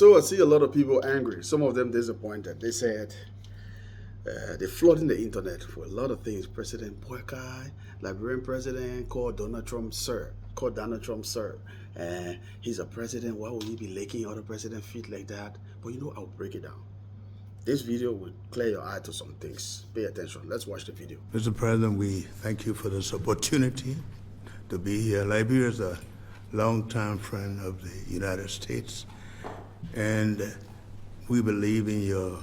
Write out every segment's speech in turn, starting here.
So I see a lot of people angry, some of them disappointed. They said they're flooding the internet for a lot of things. President Boakai, Liberian president, called Donald Trump sir. Called Donald Trump sir. He's a president. Why would he be licking other president's feet like that? But you know, I'll break it down. This video will clear your eye to some things. Pay attention. Let's watch the video. Mr. President, we thank you for this opportunity to be here. Liberia is a longtime friend of the United States, and we believe in your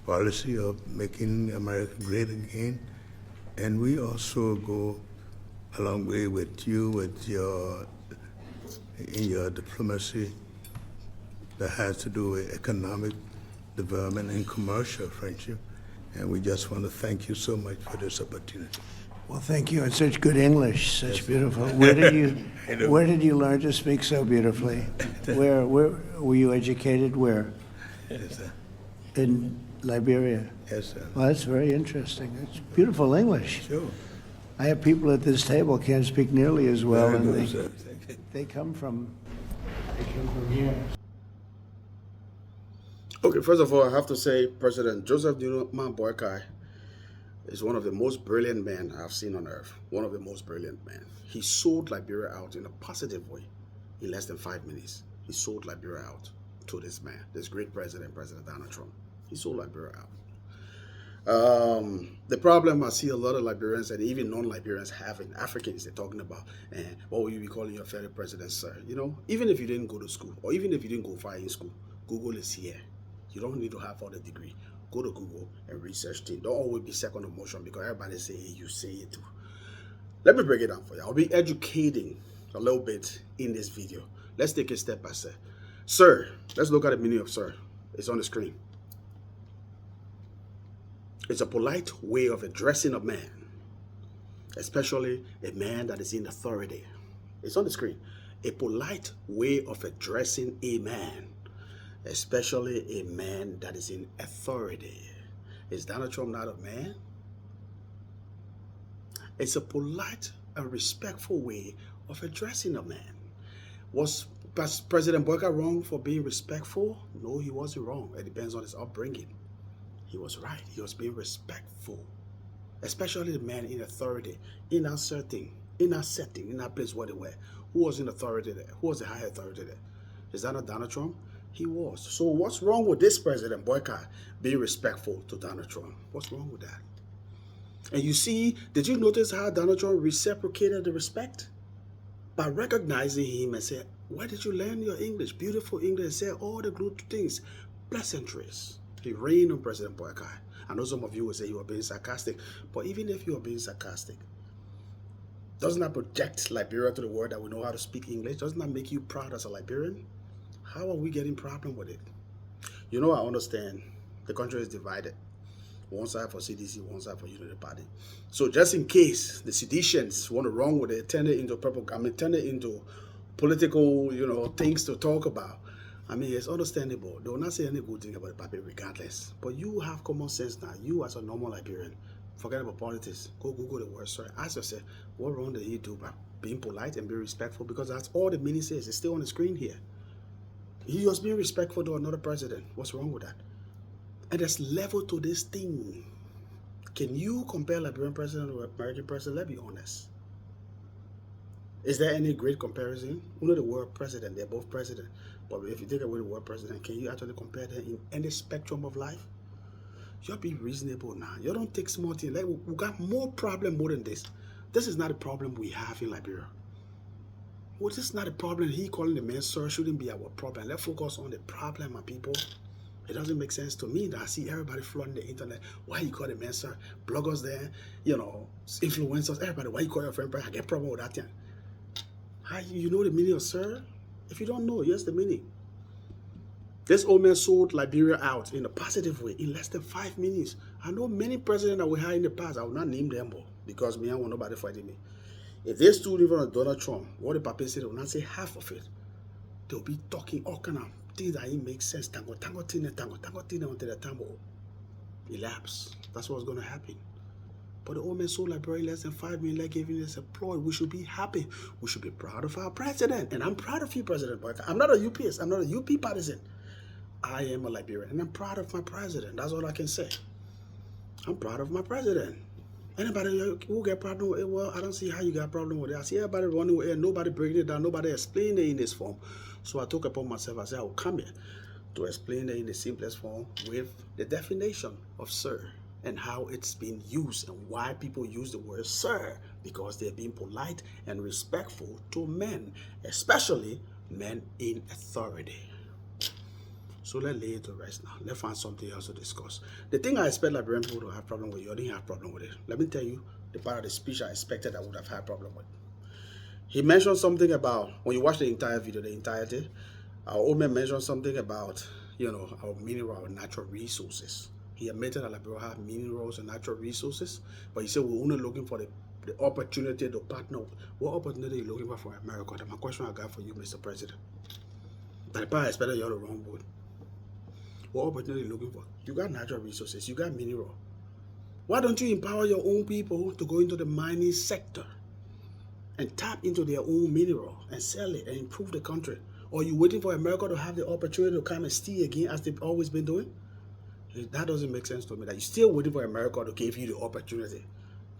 policy of making America great again. And we also go a long way with you in your diplomacy that has to do with economic development and commercial friendship. And we just want to thank you so much for this opportunity. Well, thank you. It's such good English, such beautiful. Where did you learn to speak so beautifully? Where were you educated? Where? Yes, sir. In Liberia. Yes, sir. Well, that's very interesting. It's beautiful English. Sure. I have people at this table can't speak nearly as well, Very and good, sir. Thank you. they come from here. Okay, first of all, I have to say President Joseph Numa Boakai is one of the most brilliant men I've seen on earth. One of the most brilliant men. He sold Liberia out in a positive way in less than 5 minutes. He sold Liberia out to this man, this great president, President Donald Trump. He sold Liberia out. The problem I see a lot of Liberians and even non-Liberians having, Africans, they're talking about, what will you be calling your fellow president, sir? You know, even if you didn't go to school or even if you didn't go far in school, Google is here. You don't need to have all the degree. Go to Google and research things. Don't always be second emotion because everybody say it, you say it too. Let me break it down for you. I'll be educating a little bit in this video. Let's take it step by step. Sir, let's look at the meaning of sir. It's on the screen. It's a polite way of addressing a man, especially a man that is in authority. It's on the screen. A polite way of addressing a man, especially a man that is in authority. Is Donald Trump not a man? It's a polite and respectful way of addressing a man. Was President Boakai wrong for being respectful? No, he wasn't wrong. It depends on his upbringing. He was right. He was being respectful, especially the man in authority, in our setting, in our place where they were. Who was in authority there? Who was the high authority there? Is that not Donald Trump? He was. So what's wrong with this President Boakai being respectful to Donald Trump? What's wrong with that? And you see, did you notice how Donald Trump reciprocated the respect? By recognizing him and saying, where did you learn your English? Beautiful English. And say all the good things, pleasantries. He rained on President Boakai. I know some of you will say you are being sarcastic, but even if you are being sarcastic, doesn't that project Liberia to the world that we know how to speak English? Doesn't that make you proud as a Liberian? How are we getting problem with it? You know, I understand the country is divided. One side for CDC, one side for Unity Party. So just in case the seditions want to run with it, turn it into turn it into political, things to talk about. I mean, it's understandable. They will not say any good thing about the party regardless. But you have common sense now. You as a normal Liberian, forget about politics. Go Google the word, sorry. Ask yourself, what wrong did he do by being polite and being respectful? Because that's all the meaning says. It's still on the screen here. He was being respectful to another president. What's wrong with that? And there's level to this thing. Can you compare Liberian president with American president? Let's be honest. Is there any great comparison? You know the word president, they're both president. But if you take away the word president, can you actually compare them in any spectrum of life? You be reasonable now. You don't take small things. Like, we got more problem more than this. This is not a problem we have in Liberia. Well, this is not a problem. He calling the man sir shouldn't be our problem. Let's focus on the problem, my people. It doesn't make sense to me that I see everybody flooding the internet. Why you call the man sir? Bloggers there, influencers, everybody. Why you call your friend brother? I get problem with that thing. How you know the meaning of sir? If you don't know, here's the meaning. This old man sold Liberia out in a positive way in less than 5 minutes. I know many presidents that we had in the past. I will not name them all because me, I want nobody fighting me. If they stood in front of Donald Trump, what the Papa said, they will not say half of it. They'll be talking all kind of things that it makes sense. Tango, until the tango elapse. That's what's going to happen. But the old man sold Liberia less than 5 million, like giving us a ploy. We should be happy. We should be proud of our president. And I'm proud of you, President Boakai. I'm not a UPS. I'm not a UP partisan. I am a Liberian, and I'm proud of my president. That's all I can say. I'm proud of my president. Anybody who get problem with it, well, I don't see how you got problem with it. I see everybody running with it, nobody breaking it down, nobody explaining it in this form. So I took upon myself, I said, I will come here to explain it in the simplest form with the definition of sir and how it's been used and why people use the word sir, because they're being polite and respectful to men, especially men in authority. So let's lay it to rest now. Let's find something else to discuss. The thing I expect Liberian people to have problem with, you didn't have problem with it. Let me tell you the part of the speech I expected I would have had problem with. He mentioned something about, when you watch the entire video, the entirety, our old man mentioned something about, our mineral, our natural resources. He admitted that Liberia have minerals and natural resources, but he said we're only looking for the opportunity to partner. What opportunity are you looking for America? That's my question I got for you, Mr. President. But the part I expected you're the wrong board. What opportunity are you looking for? You got natural resources, you got mineral. Why don't you empower your own people to go into the mining sector and tap into their own mineral and sell it and improve the country? Or are you waiting for America to have the opportunity to come and steal again as they've always been doing? That doesn't make sense to me. That you're still waiting for America to give you the opportunity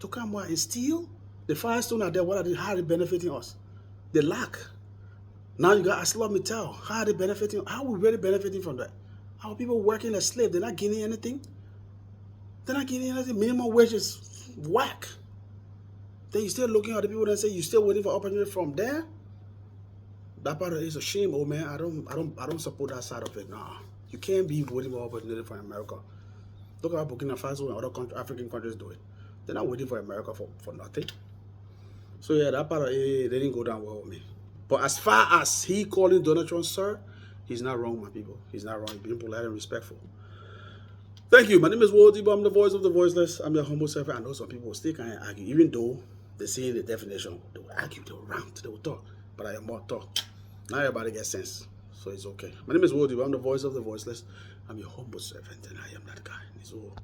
to come and steal? The Firestone are there. How are they benefiting us? They lack. Now you got ArcelorMittal. How are they benefiting? How are we really benefiting from that? Our people working as slaves, they're not getting anything. They're not getting anything. Minimum wage is whack. Then you're still looking at the people that say you're still waiting for opportunity from there. That part is a shame, old man. I don't support that side of it. Nah, you can't be waiting for opportunity from America. Look at how Burkina Faso and other African countries do it. They're not waiting for America for nothing. So yeah, that part of it, they didn't go down well with me. But as far as he calling Donald Trump sir, he's not wrong, my people. He's not wrong. He's being polite and respectful. Thank you. My name is Woldy, but I'm the voice of the voiceless. I'm your humble servant. I know some people will still kind of argue, even though they're seeing the definition. They will argue, they will rant, they will talk. But I am more talk. Now everybody gets sense, so it's okay. My name is Woldy, but I'm the voice of the voiceless. I'm your humble servant, and I am that guy. It's all.